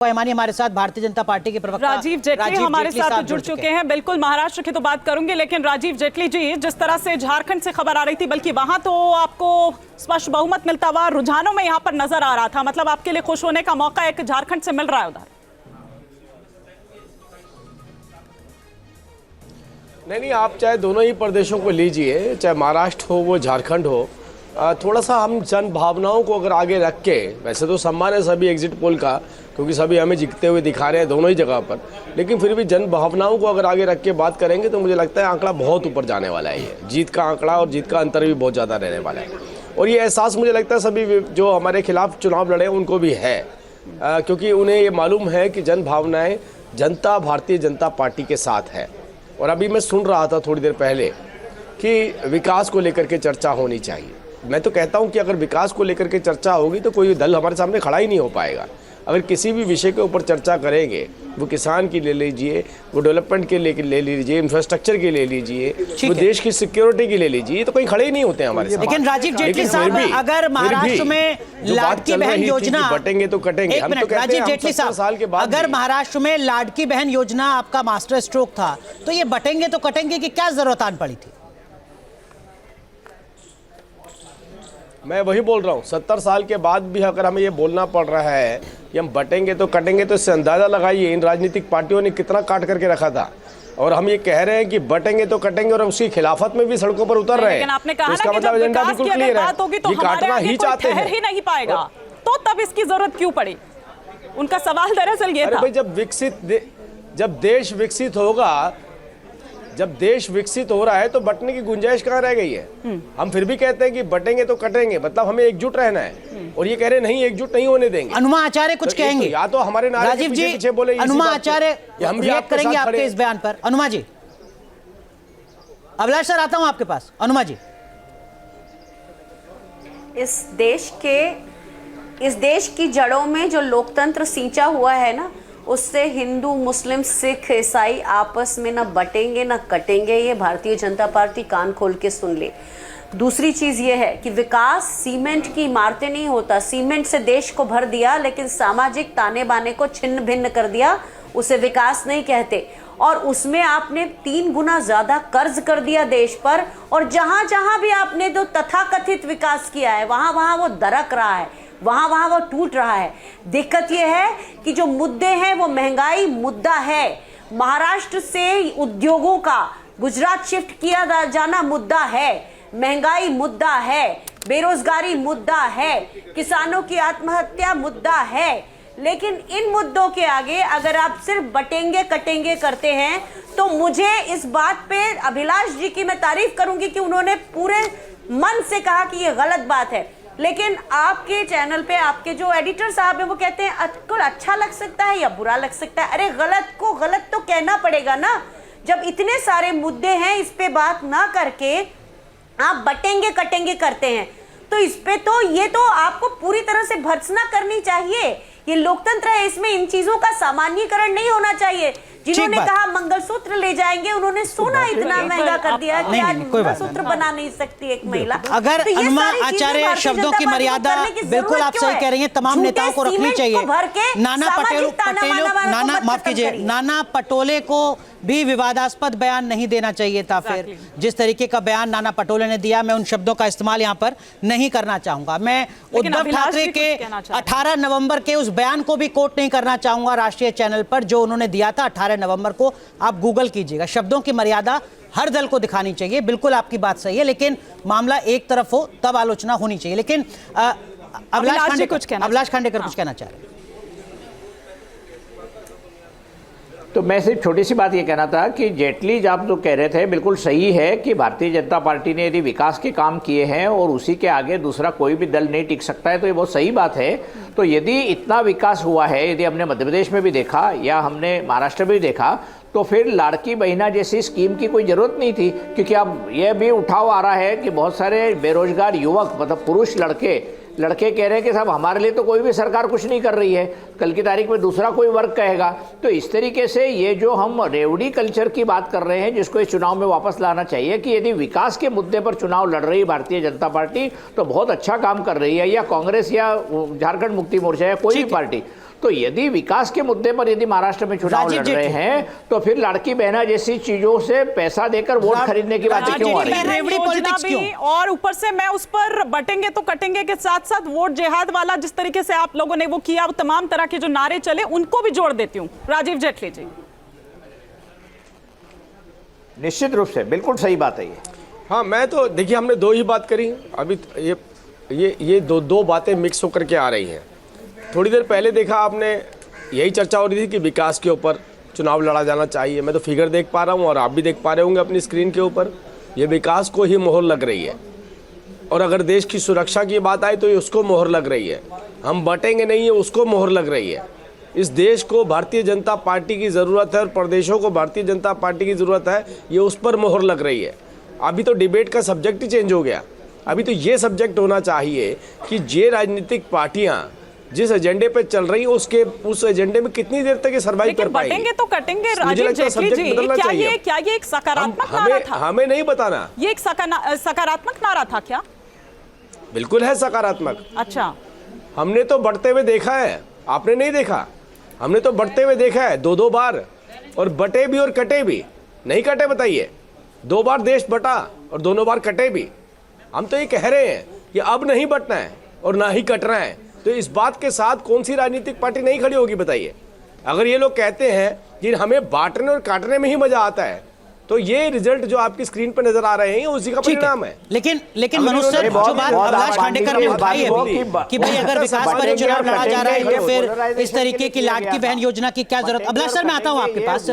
हमारे साथ भारतीय जनता पार्टी के प्रवक्ता राजीव जेटली हमारे साथ जुड़ चुके हैं। बिल्कुल महाराष्ट्र की तो बात करूंगे, लेकिन राजीव जेटली जी, जिस तरह से झारखंड से खबर आ रही थी, बल्कि वहां तो आपको स्पष्ट बहुमत मिलता हुआ रुझानों में यहां पर नजर आ रहा था, मतलब आपके लिए खुश होने का मौका एक झारखंड से मिल रहा है उधर। नहीं, आप चाहे दोनों ही प्रदेशों को लीजिए, चाहे महाराष्ट्र हो वो झारखंड हो, थोड़ा सा हम जन भावनाओं को अगर आगे रख के, वैसे तो सम्मान है सभी एग्जिट पोल का, क्योंकि सभी हमें जीतते हुए दिखा रहे हैं दोनों ही जगह पर, लेकिन फिर भी जन भावनाओं को अगर आगे रख के बात करेंगे तो मुझे लगता है आंकड़ा बहुत ऊपर जाने वाला है। ये जीत का आंकड़ा और जीत का अंतर भी बहुत ज़्यादा रहने वाला है, और ये एहसास मुझे लगता है सभी जो हमारे खिलाफ चुनाव लड़े उनको भी है, क्योंकि उन्हें ये मालूम है कि जन भावनाएँ, जनता भारतीय जनता पार्टी के साथ है। और अभी मैं सुन रहा था थोड़ी देर पहले कि विकास को लेकर के चर्चा होनी चाहिए। मैं तो कहता हूं कि अगर विकास को लेकर के चर्चा होगी तो कोई दल हमारे सामने खड़ा ही नहीं हो पाएगा। अगर किसी भी विषय के ऊपर चर्चा करेंगे, वो किसान की ले लीजिए, वो डेवलपमेंट के ले लीजिए, इंफ्रास्ट्रक्चर के ले लीजिए, वो देश की सिक्योरिटी की ले लीजिए, तो कहीं खड़े ही नहीं होते हैं हमारे साथ। लेकिन राजीव जेटली साहब, अगर महाराष्ट्र में लाडकी बहन योजना, बटेंगे तो कटेंगे, हम तो कहते हैं राजीव जेटली साहब, अगर महाराष्ट्र में लाडकी बहन योजना आपका मास्टर स्ट्रोक था, तो ये बटेंगे तो कटेंगे की क्या जरूरत आन पड़ी थी? मैं वही बोल रहा हूँ, 70 साल के बाद भी अगर हमें ये बोलना पड़ रहा है कि हम बटेंगे तो कटेंगे, तो इससे अंदाज़ा लगाइए इन राजनीतिक पार्टियों ने कितना काट करके रखा था। और हम ये कह रहे हैं कि बटेंगे तो कटेंगे और उसकी खिलाफत में भी सड़कों पर उतर रहे हैं। तो इसका मतलब एजेंडा बिल्कुल क्लियर है, ये काटना ही चाहते हैं, ही नहीं पाएगा, तो तब इसकी जरूरत क्यों पड़ी? उनका सवाल दरअसल ये था। भाई, जब देश विकसित होगा, जब देश विकसित हो रहा है तो बटने की गुंजाइश कहाँ रह गई है? हम फिर भी कहते हैं कि बटेंगे तो कटेंगे, मतलब हमें एकजुट रहना है, और ये कह रहे नहीं एकजुट नहीं होने देंगे। अनुमा आचार्य कुछ कहेंगे? या तो हमारे नारे राजीव जी, पीछे बोले, अनुमा आचार्य हम रिएक्ट करेंगे आपके इस बयान पर। अनुमा जी, अभिलाष सर आता हूं आपके पास। अनुमा जी, इस देश की जड़ों में जो लोकतंत्र सींचा हुआ है ना, उससे हिंदू, मुस्लिम, सिख, ईसाई आपस में ना बटेंगे ना कटेंगे। ये भारतीय जनता पार्टी कान खोल के सुन ले। दूसरी चीज ये है कि विकास सीमेंट की इमारतें नहीं होता। सीमेंट से देश को भर दिया, लेकिन सामाजिक ताने बाने को छिन्न भिन्न कर दिया, उसे विकास नहीं कहते। और उसमें आपने 3 गुना ज्यादा कर्ज कर दिया देश पर, और जहां जहां भी आपने जो तथाकथित विकास किया है, वहां वहां वो दरक रहा है, वहां वहां वो टूट रहा है। दिक्कत यह है कि जो मुद्दे हैं वो महंगाई मुद्दा है, महाराष्ट्र से उद्योगों का गुजरात शिफ्ट किया जाना मुद्दा है, महंगाई मुद्दा है, बेरोजगारी मुद्दा है, किसानों की आत्महत्या मुद्दा है। लेकिन इन मुद्दों के आगे अगर आप सिर्फ बटेंगे कटेंगे करते हैं, तो मुझे इस बात पे अभिलाष जी की मैं तारीफ करूंगी कि उन्होंने पूरे मन से कहा कि ये गलत बात है। लेकिन आपके चैनल पे आपके जो एडिटर साहब हैं वो कहते हैं आपको अच्छा लग सकता है या बुरा लग सकता है। अरे गलत को गलत तो कहना पड़ेगा ना। जब इतने सारे मुद्दे हैं, इस पे बात ना करके आप बटेंगे कटेंगे करते हैं, तो इस पे तो ये तो आपको पूरी तरह से भर्त्सना करनी चाहिए। ये लोकतंत्र है, इसमें इन चीजों का सामान्यीकरण नहीं होना चाहिए। जिन्होंने कहा मंगलसूत्र ले जाएंगे, उन्होंने सोना इतना महंगा कर दिया कि आज मंगलसूत्र बना नहीं सकती एक महिला। अगर अनुमा आचार्य शब्दों की मर्यादा, बिल्कुल आप सही कह रही हैं, तमाम नेताओं को रखनी चाहिए। नाना पटोले को भी विवादास्पद बयान नहीं देना चाहिए था। फिर जिस तरीके का बयान नाना पटोले ने दिया, मैं उन शब्दों का इस्तेमाल यहाँ पर नहीं करना चाहूंगा। मैं उद्धव ठाकरे के 18 नवंबर के उस बयान को भी कोट नहीं करना चाहूंगा राष्ट्रीय चैनल पर, जो उन्होंने दिया था 18 नवंबर को। आप गूगल कीजिएगा। शब्दों की मर्यादा हर दल को दिखानी चाहिए, बिल्कुल आपकी बात सही है, लेकिन मामला एक तरफ हो तब आलोचना होनी चाहिए। लेकिन अभिलाष खांडेकर कुछ कहना चाह रहे हैं। तो मैं सिर्फ छोटी सी बात ये कहना था कि जेटली आप जो कह रहे थे बिल्कुल सही है कि भारतीय जनता पार्टी ने यदि विकास के काम किए हैं और उसी के आगे दूसरा कोई भी दल नहीं टिक सकता है, तो ये बहुत सही बात है। तो यदि इतना विकास हुआ है, यदि हमने मध्य प्रदेश में भी देखा या हमने महाराष्ट्र में भी देखा, तो फिर लाड़की बहिना जैसी स्कीम की कोई ज़रूरत नहीं थी। क्योंकि अब यह भी उठाव आ रहा है कि बहुत सारे बेरोजगार युवक, मतलब पुरुष लड़के कह रहे हैं कि साहब हमारे लिए तो कोई भी सरकार कुछ नहीं कर रही है, कल की तारीख में दूसरा कोई वर्ग कहेगा। तो इस तरीके से ये जो हम रेवड़ी कल्चर की बात कर रहे हैं, जिसको इस चुनाव में वापस लाना चाहिए कि यदि विकास के मुद्दे पर चुनाव लड़ रही है भारतीय जनता पार्टी तो बहुत अच्छा काम कर रही है, या कांग्रेस या झारखंड मुक्ति मोर्चा या कोई भी पार्टी, तो यदि विकास के मुद्दे पर यदि महाराष्ट्र में चुनाव राजीव लड़ रहे जेटली। हैं तो फिर लड़की बहना जैसी चीजों से पैसा देकर वोट खरीदने की बातें क्यों आ रही है? रेवड़ी योजना पॉलिटिक्स भी, क्यों? और ऊपर से मैं उस पर बटेंगे तो कटेंगे के साथ साथ वोट जिहाद वाला जिस तरीके से आप लोगों ने वो किया, वो तमाम तरह के जो नारे चले उनको भी जोड़ देती हूँ। राजीव जेटली जी। निश्चित रूप से बिल्कुल सही बात है ये। हाँ, मैं तो देखिए हमने दो ही बात करी अभी, ये दो बातें मिक्स होकर के आ रही हैं। थोड़ी देर पहले देखा आपने, यही चर्चा हो रही थी कि विकास के ऊपर चुनाव लड़ा जाना चाहिए। मैं तो फिगर देख पा रहा हूँ और आप भी देख पा रहे होंगे अपनी स्क्रीन के ऊपर, ये विकास को ही मोहर लग रही है। और अगर देश की सुरक्षा की बात आए तो ये उसको मोहर लग रही है। हम बटेंगे नहीं है, उसको मोहर लग रही है। इस देश को भारतीय जनता पार्टी की ज़रूरत है और प्रदेशों को भारतीय जनता पार्टी की ज़रूरत है, ये उस पर मोहर लग रही है। अभी तो डिबेट का सब्जेक्ट ही चेंज हो गया। अभी तो ये सब्जेक्ट होना चाहिए कि ये राजनीतिक पार्टियां जिस एजेंडे पे चल रही है उस एजेंडे में कितनी देर तक ये सर्वाइव कर पाएंगी। बटेंगे तो कटेंगे। मुझे राजीव लगता है जेटली सब्जेक्ट जी, बदलना चाहिए। क्या ये एक सकारात्मक नारा था? हमें नहीं बताना। ये एक सकारात्मक नारा था क्या? बिल्कुल है सकारात्मक। अच्छा, हमने तो बढ़ते हुए देखा है, आपने नहीं देखा। हमने तो बढ़ते हुए देखा है 2-2 बार, और बटे भी और कटे भी। नहीं कटे बताइए, 2 बार देश बटा और दोनों बार कटे भी। हम तो ये कह रहे हैं कि अब नहीं बटना है और ना ही कटना है। तो इस बात के साथ कौन सी राजनीतिक पार्टी नहीं खड़ी होगी बताइए? अगर ये लोग कहते हैं कि हमें बांटने और काटने में ही मजा आता है, तो ये रिजल्ट जो आपकी स्क्रीन पर नजर आ रहे हैं उसी का परिणाम है। लेकिन मनोज सर, जो बात अभिलाष खांडेकर ने उठाई है कि भाई अगर विकास पर चुनाव लड़ा जा रहा है तो फिर इस तरीके की लाडकी बहन योजना की क्या जरूरत? अभिलाष सर, मैं आता हूं आपके पास।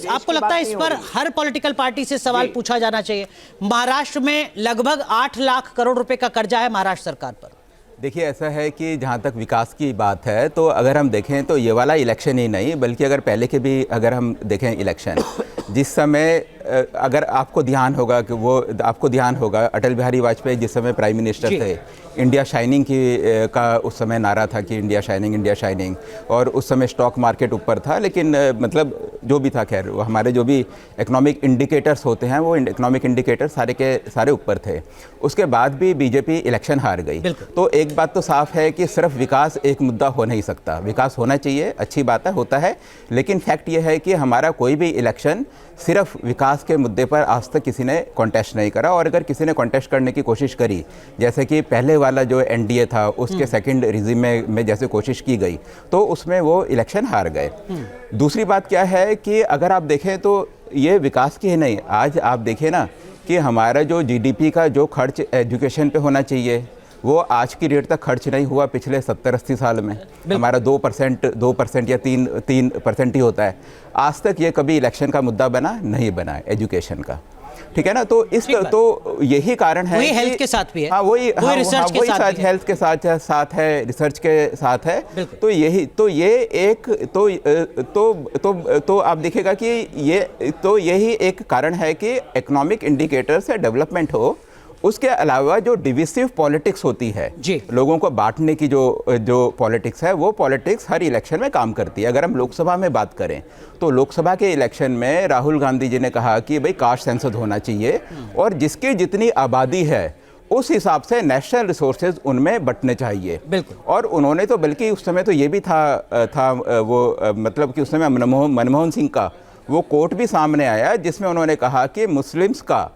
आपको लगता है इस पर हर पॉलिटिकल पार्टी से सवाल पूछा जाना चाहिए? महाराष्ट्र में लगभग 8 लाख करोड़ रुपए का कर्जा है महाराष्ट्र सरकार पर। देखिए, ऐसा है कि जहाँ तक विकास की बात है तो अगर हम देखें तो ये वाला इलेक्शन ही नहीं, बल्कि अगर पहले के भी अगर हम देखें इलेक्शन, जिस समय अगर आपको ध्यान होगा अटल बिहारी वाजपेयी जिस समय प्राइम मिनिस्टर थे, इंडिया शाइनिंग का उस समय नारा था कि इंडिया शाइनिंग, और उस समय स्टॉक मार्केट ऊपर था। लेकिन मतलब जो भी था, खैर हमारे जो भी इकोनॉमिक इंडिकेटर्स होते हैं वो इकोनॉमिक इंडिकेटर सारे के सारे ऊपर थे। उसके बाद भी बीजेपी इलेक्शन हार गई। तो एक बात तो साफ है कि सिर्फ विकास एक मुद्दा हो नहीं सकता। विकास होना चाहिए, अच्छी बात है, होता है, लेकिन फैक्ट ये है कि हमारा कोई भी इलेक्शन सिर्फ विकास के मुद्दे पर आज तक किसी ने कॉन्टेस्ट नहीं करा। और अगर किसी ने कॉन्टेस्ट करने की कोशिश करी, जैसे कि पहले वाला जो एनडीए था उसके सेकंड रिजिम में जैसे कोशिश की गई, तो उसमें वो इलेक्शन हार गए। दूसरी बात क्या है कि अगर आप देखें तो ये विकास की ही नहीं, आज आप देखें ना कि हमारा जो जीडीपी का जो खर्च एजुकेशन पे होना चाहिए वो आज की रेट तक खर्च नहीं हुआ पिछले 70-80 साल में। हमारा 2% या 3% ही होता है। आज तक ये कभी इलेक्शन का मुद्दा नहीं बना है एजुकेशन का, ठीक है ना? तो तो यही कारण है, वही हेल्थ के साथ भी है। हाँ, वही रिसर्च के साथ भी है। हेल्थ के साथ है, रिसर्च के साथ है। तो आप देखिएगा कि यही एक कारण है कि इकोनॉमिक इंडिकेटर से डेवलपमेंट हो। उसके अलावा जो डिविसिव पॉलिटिक्स होती है, लोगों को बांटने की जो पॉलिटिक्स है, वो पॉलिटिक्स हर इलेक्शन में काम करती है। अगर हम लोकसभा में बात करें तो लोकसभा के इलेक्शन में राहुल गांधी जी ने कहा कि भाई कास्ट सेंसस होना चाहिए और जिसकी जितनी आबादी है उस हिसाब से नेशनल रिसोर्सेज उनमें बंटने चाहिए। और उन्होंने तो बल्कि उस समय तो ये भी था वो मतलब कि उस समय मनमोहन सिंह का वो कोट भी सामने आया जिसमें उन्होंने कहा कि मुस्लिम्स का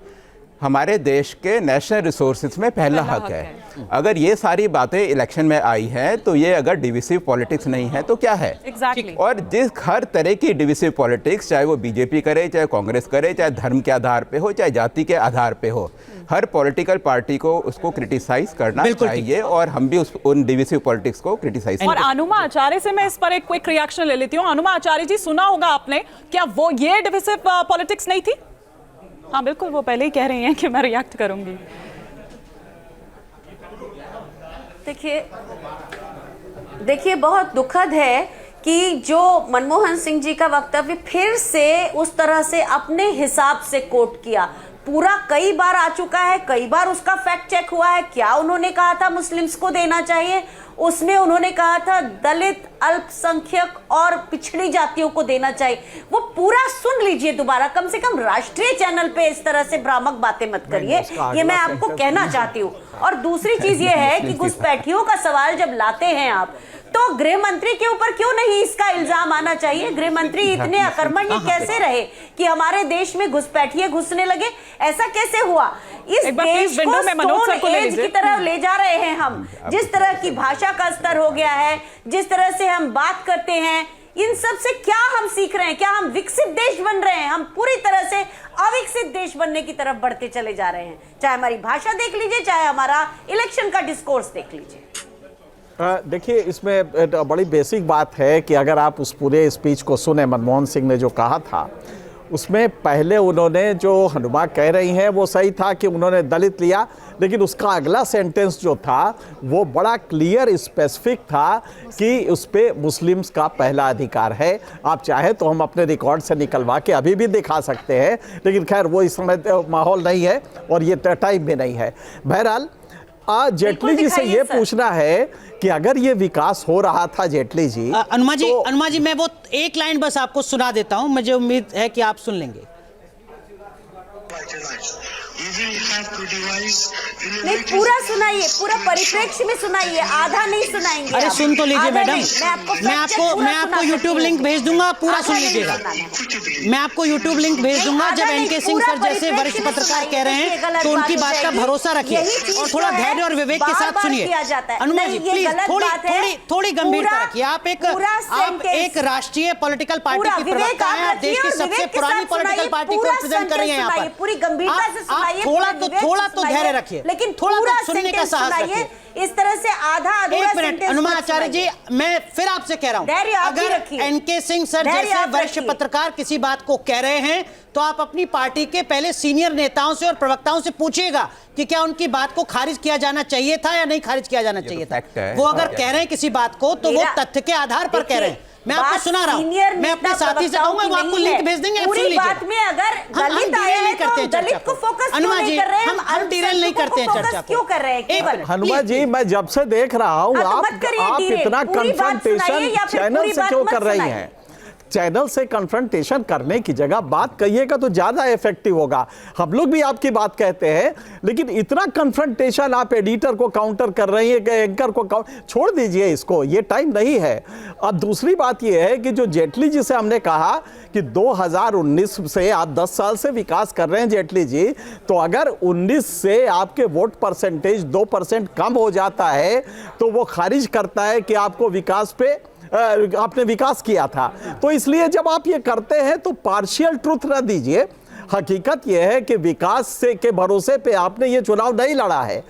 हमारे देश के नेशनल रिसोर्सेज में पहला हक है। अगर ये सारी बातें इलेक्शन में आई हैं तो ये अगर डिविसिव पॉलिटिक्स नहीं है तो क्या है? Exactly. और जिस हर तरह की डिविसिव पॉलिटिक्स, चाहे वो बीजेपी करे, चाहे कांग्रेस करे, चाहे धर्म के आधार पे हो, चाहे जाति के आधार पे हो, हर पॉलिटिकल पार्टी को उसको क्रिटिसाइज करना चाहिए और हम भी उन डिविसिव पॉलिटिक्स को क्रिटिसाइज। और अनुमा आचार्य से मैं इस पर एक क्विक रिएक्शन ले लेती हूँ। अनुमा आचार्य जी, सुना होगा आपने, क्या वो ये डिविसिव पॉलिटिक्स नहीं थी? हाँ बिल्कुल, वो पहले ही कह रही हैं कि मैं रिएक्ट करूंगी। देखिए बहुत दुखद है कि जो मनमोहन सिंह जी का वक्तव्य फिर से उस तरह से अपने हिसाब से कोट किया, पूरा कई बार आ चुका है, कई बार उसका फैक्ट चेक हुआ है। क्या उन्होंने कहा था मुस्लिम्स को देना चाहिए? उसमें उन्होंने कहा था दलित, अल्पसंख्यक और पिछड़ी जातियों को देना चाहिए। वो पूरा सुन लीजिए दोबारा, कम से कम राष्ट्रीय चैनल पे इस तरह से भ्रामक बातें मत करिए, ये मैं आपको कहना चाहती हूँ। और दूसरी चीज ये है कि घुसपैठियों का सवाल जब लाते हैं आप, तो गृह मंत्री के ऊपर क्यों नहीं इसका इल्जाम आना चाहिए? गृह मंत्री इतने अकर्मण्य कैसे रहे कि हमारे देश में घुसपैठिए घुसने लगे? ऐसा कैसे हुआ? इस देश को स्टोन एज की तरह ले जा रहे हैं हम। जिस तरह की भाषा का स्तर हो गया है, जिस तरह से हम बात करते हैं, इन सब से क्या हम सीख रहे हैं? क्या हम विकसित देश बन रहे हैं? हम पूरी तरह से अविकसित देश बनने की तरफ बढ़ते चले जा रहे हैं। चाहे हमारी भाषा देख लीजिए, चाहे हमारा इलेक्शन का डिस्कोर्स देख लीजिए। देखिए, इसमें बड़ी बेसिक बात है कि अगर आप उस पूरे स्पीच को सुने, मनमोहन सिंह ने जो कहा था उसमें पहले उन्होंने जो हनुमा कह रही हैं वो सही था कि उन्होंने दलित लिया, लेकिन उसका अगला सेंटेंस जो था वो बड़ा क्लियर स्पेसिफिक था कि उस पर मुस्लिम्स का पहला अधिकार है। आप चाहे तो हम अपने रिकॉर्ड से निकलवा के अभी भी दिखा सकते हैं, लेकिन खैर वो इस समय माहौल नहीं है और ये टाइम भी नहीं है। बहरहाल आज जेटली जी से ये पूछना है कि अगर ये विकास हो रहा था जेटली जी, अनुमा जी मैं वो एक लाइन बस आपको सुना देता हूं, मुझे उम्मीद है कि आप सुन लेंगे। नहीं, पूरा सुनाइए, पूरा परिप्रेक्ष्य में सुनाइए, आधा नहीं सुनाएंगे। अरे सुन तो लीजिए मैडम, मैं आपको यूट्यूब लिंक भेज दूंगा, पूरा सुन लीजिएगा। मैं आपको यूट्यूब लिंक भेज दूंगा। जब एनके सिंह सर जैसे वरिष्ठ पत्रकार कह रहे हैं तो उनकी बात का भरोसा रखिए और थोड़ा धैर्य और विवेक के साथ सुनिए। अनुमा जी प्लीज थोड़ी गंभीरता रखिए। आप एक राष्ट्रीय पॉलिटिकल पार्टी की प्रवक्ता हैं, आप देश की सबसे पुरानी पॉलिटिकल पार्टी को रिप्रेजेंट कर रही हैं यहाँ पर। पूरी गंभीरता से सुनाइए, थोड़ा तो धैर्य रखिए, लेकिन थोड़ा पूरा तो सुनने का साहस रखिए। इस तरह से आधा अधूरा एक मिनट अनुमा आचार्य जी, मैं फिर आपसे कह रहा हूं, अगर एनके सिंह सर जैसे वरिष्ठ पत्रकार किसी बात को कह रहे हैं तो आप अपनी पार्टी के पहले सीनियर नेताओं से और प्रवक्ताओं से पूछिएगा कि क्या उनकी बात को खारिज किया जाना चाहिए था या नहीं खारिज किया जाना चाहिए था। वो अगर कह रहे हैं किसी बात को तो वो तथ्य के आधार पर कह रहे हैं। मैं आपको सुना रहा हूं, मैं अपने साथी से कहूंगा वो आपको लिंक भेज देंगे, पूरी बात में अगर दलित आए हैं तो दलित को फोकस क्यों नहीं कर रहे हैं? हम डिरेल नहीं करते हैं चर्चा को। क्यों कर रहे हैं? हनुमा जी मैं जब से देख रहा हूं आप इतना कन्फ्रंटेशन चैनल से क्यों कर रही हैं? चैनल से कन्फ्रंटेशन करने की जगह बात कहिएगा तो ज्यादा इफेक्टिव होगा। हम लोग भी आपकी बात कहते हैं, लेकिन इतना कन्फ्रंटेशन आप एडिटर को काउंटर कर रही हैं, एंकर को छोड़ दीजिए, इसको ये टाइम नहीं है। अब दूसरी बात ये है कि जो जेटली जी से हमने कहा कि 2019 से आप 10 साल से विकास कर रहे हैं जेटली जी, तो अगर 19 से आपके वोट परसेंटेज 2% कम हो जाता है तो वो खारिज करता है कि आपको विकास पे आपने विकास किया था। तो इसलिए जब आप ये करते हैं तो पार्शियल ट्रुथ न दीजिए। हकीकत यह है कि विकास से के भरोसे पे आपने ये चुनाव नहीं लड़ा है।